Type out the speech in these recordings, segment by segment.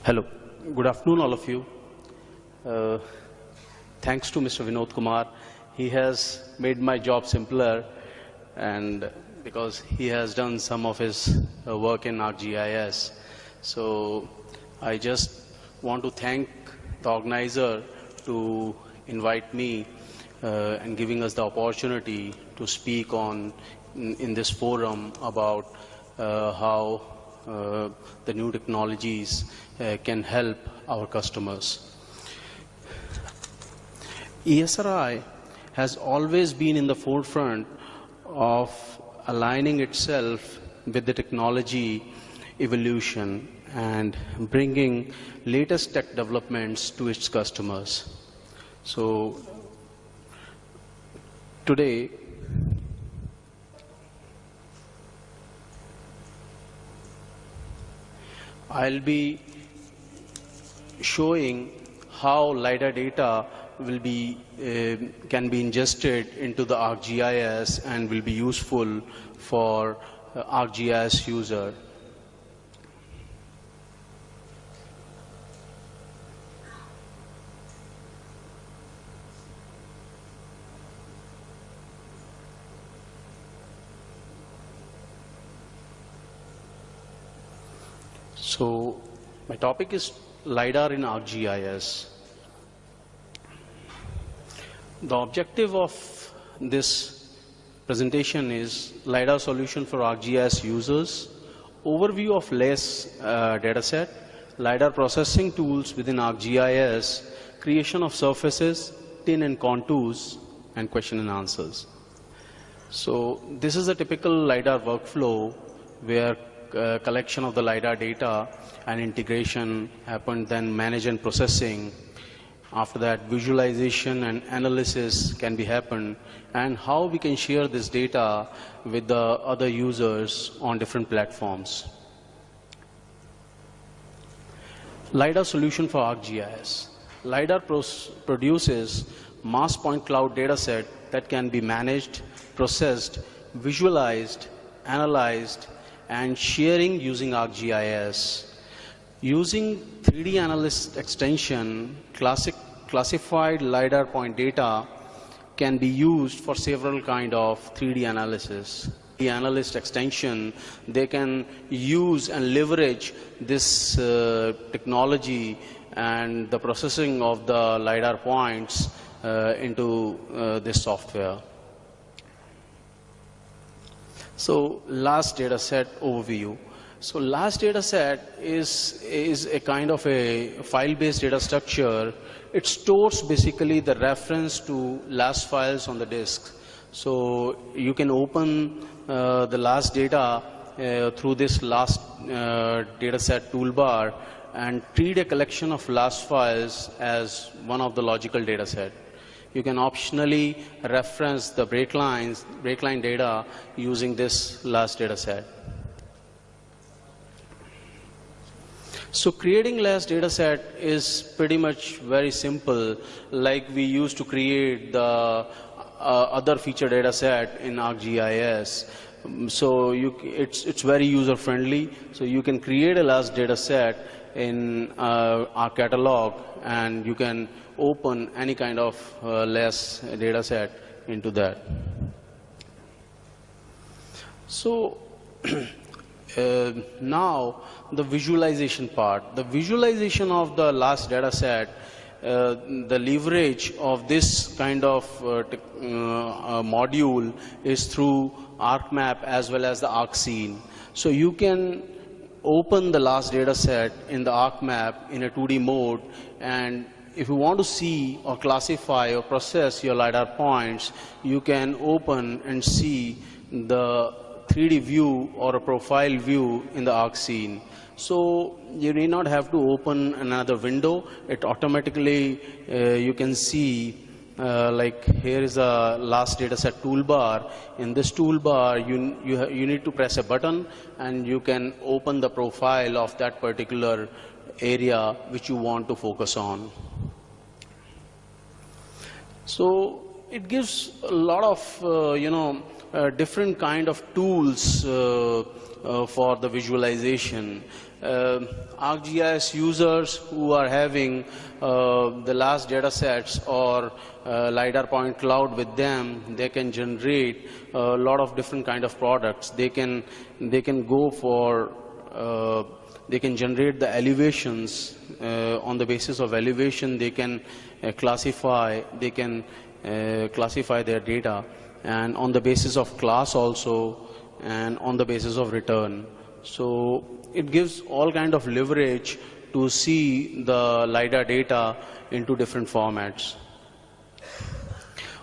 Hello. Good afternoon, all of you. Uh, Thanks to Mr. Vinod Kumar. He has made my job simpler, and because he has done some of his work in ArcGIS. So I just want to thank the organizer to invite me and giving us the opportunity to speak in this forum about how the new technologies can help our customers. ESRI has always been in the forefront of aligning itself with the technology evolution and bringing latest tech developments to its customers. So today, I'll be showing how LiDAR data will be, can be ingested into the ArcGIS and will be useful for ArcGIS user. So my topic is LiDAR in ArcGIS. The objective of this presentation is LiDAR solution for ArcGIS users, overview of LACE dataset, LiDAR processing tools within ArcGIS, creation of surfaces, tin and contours, and question and answers. So this is a typical LiDAR workflow where collection of the LiDAR data and integration happened, then manage and processing. After that, visualization and analysis can be happened, and how we can share this data with the other users on different platforms. LiDAR solution for ArcGIS. LiDAR produces mass point cloud dataset that can be managed, processed, visualized, analyzed, and sharing using ArcGIS. Using 3D Analyst extension, classified LiDAR point data can be used for several kinds of 3D analysis. The Analyst extension, they can use and leverage this technology and the processing of the LiDAR points into this software. So last data set overview. So last data set is a kind of a file-based data structure. It stores basically the reference to last files on the disk. So you can open the last data through this last data set toolbar and treat a collection of last files as one of the logical data set. You can optionally reference the breakline data using this last data set. So creating last data set is pretty much very simple, like we used to create the other feature data set in ArcGIS. So it's very user friendly. So you can create a last data set in our catalog, and you can open any kind of LAS data set into that. So now the visualization part. The visualization of the last data set, the leverage of this kind of module is through ArcMap as well as the ArcScene. So you can open the last data set in the ArcMap in a 2D mode, and if you want to see or classify or process your LiDAR points, you can open and see the 3D view or a profile view in the ArcScene. So you need not have to open another window. It automatically, you can see, like here is a last data set toolbar. In this toolbar, you need to press a button, and you can open the profile of that particular area which you want to focus on. So it gives a lot of different kind of tools for the visualization. ArcGIS users who are having the last data sets or LiDAR point cloud with them, they can generate a lot of different kind of products. They can go for they can generate the elevations. On the basis of elevation, they can classify their data, and on the basis of class also, and on the basis of return. So it gives all kind of leverage to see the LiDAR data into different formats.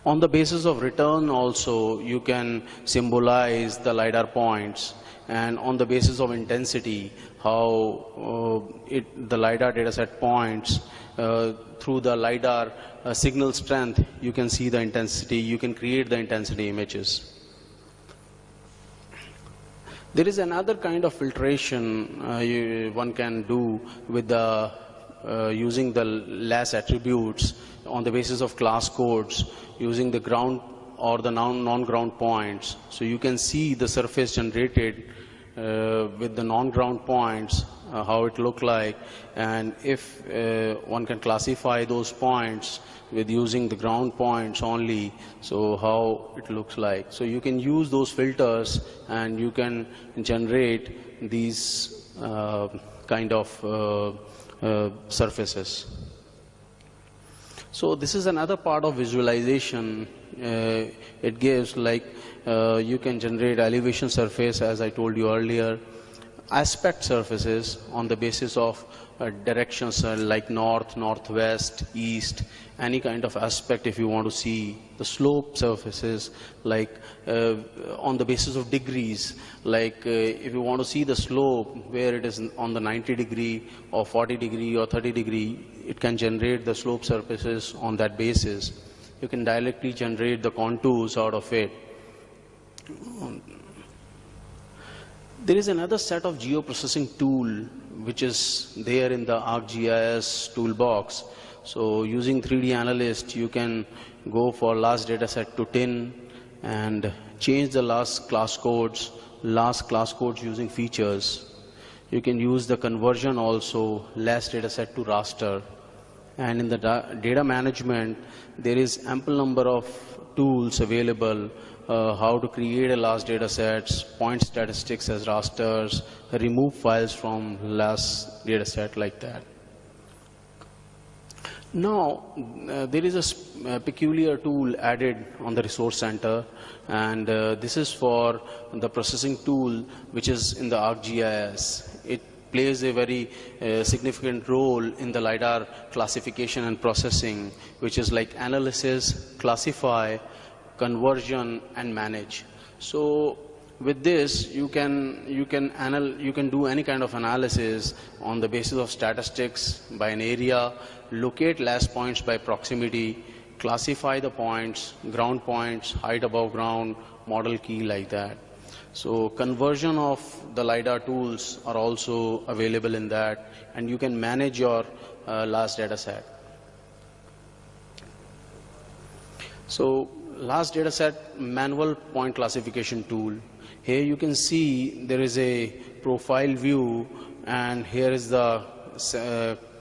On the basis of return also, you can symbolize the LiDAR points, and on the basis of intensity, how the LiDAR dataset points through the LiDAR signal strength, you can see the intensity, you can create the intensity images. There is another kind of filtration one can do with the using the LAS attributes on the basis of class codes, using the ground or the non-ground points. So you can see the surface generated with the non-ground points, how it look like, and if one can classify those points with using the ground points only, so how it looks like. So you can use those filters and you can generate these kind of surfaces. So this is another part of visualization. It gives, like, you can generate elevation surface, as I told you earlier, aspect surfaces on the basis of directions like north, northwest, east, any kind of aspect if you want to see. The slope surfaces, like on the basis of degrees, like if you want to see the slope where it is on the 90 degree or 40 degree or 30 degree, it can generate the slope surfaces on that basis. You can directly generate the contours out of it. There is another set of geoprocessing tool which is there in the ArcGIS toolbox. So using 3D Analyst, you can go for last data set to TIN and change the last class codes using features. You can use the conversion also, last data set to raster. And in the data management, there is ample number of tools available, how to create a last data sets, point statistics as rasters, remove files from last data set, like that. Now, there is a peculiar tool added on the resource center, and this is for the processing tool which is in the ArcGIS. It plays a very significant role in the LiDAR classification and processing, which is like analysis, classify, conversion, and manage. So with this, you can do any kind of analysis on the basis of statistics by an area, locate last points by proximity, classify the points, ground points, height above ground, model key, like that. So conversion of the LiDAR tools are also available in that, and you can manage your last data set. So last data set manual point classification tool. Here you can see there is a profile view, and here is the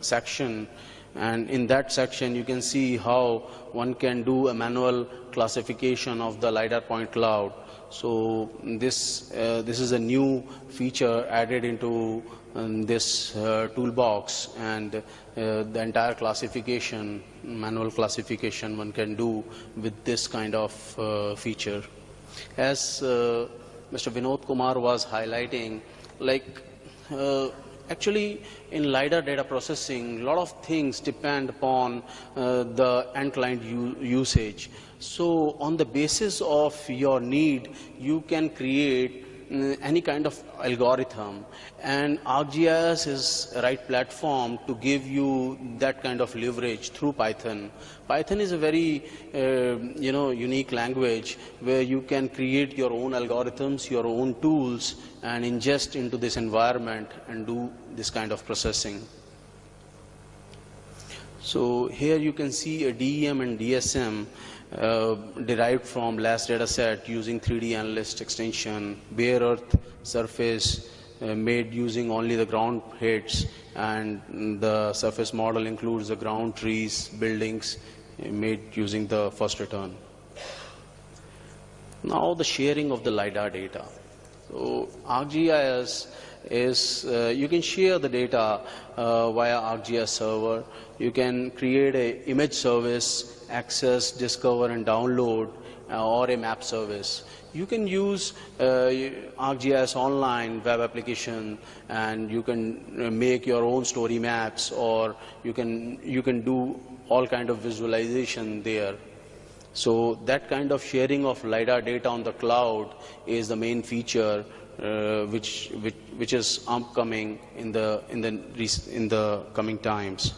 section, and in that section you can see how one can do a manual classification of the LiDAR point cloud. So this is a new feature added into this toolbox, and the entire classification, manual classification, one can do with this kind of feature. As Mr. Vinod Kumar was highlighting, like actually in LiDAR data processing, a lot of things depend upon the end client usage. So on the basis of your need, you can create any kind of algorithm, and ArcGIS is the right platform to give you that kind of leverage through Python. Python is a very unique language where you can create your own algorithms, your own tools, and ingest into this environment and do this kind of processing. So here you can see a DEM and DSM. derived from LAS dataset using 3D analyst extension, bare earth surface made using only the ground hits, and the surface model includes the ground trees, buildings made using the first return. Now the sharing of the LiDAR data. So ArcGIS is, you can share the data via ArcGIS server. You can create an image service, access, discover and download, or a map service. You can use ArcGIS online web application, and you can make your own story maps, or you can do all kind of visualization there. So that kind of sharing of LiDAR data on the cloud is the main feature which is upcoming in the coming times.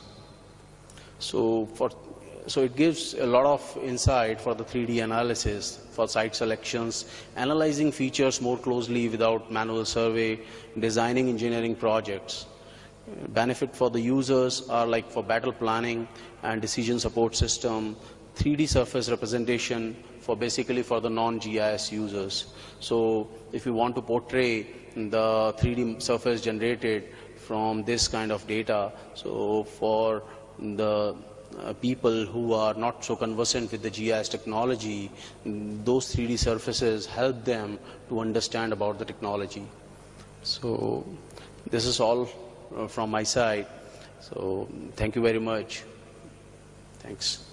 So it gives a lot of insight for the 3D analysis, for site selections, analyzing features more closely without manual survey, designing engineering projects. Benefit for the users are like for battle planning and decision support system, 3D surface representation for basically for the non-GIS users. So if you want to portray the 3D surface generated from this kind of data, so for the people who are not so conversant with the GIS technology, those 3D surfaces help them to understand about the technology. So this is all from my side. So thank you very much. Thanks.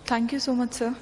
Thank you so much, sir.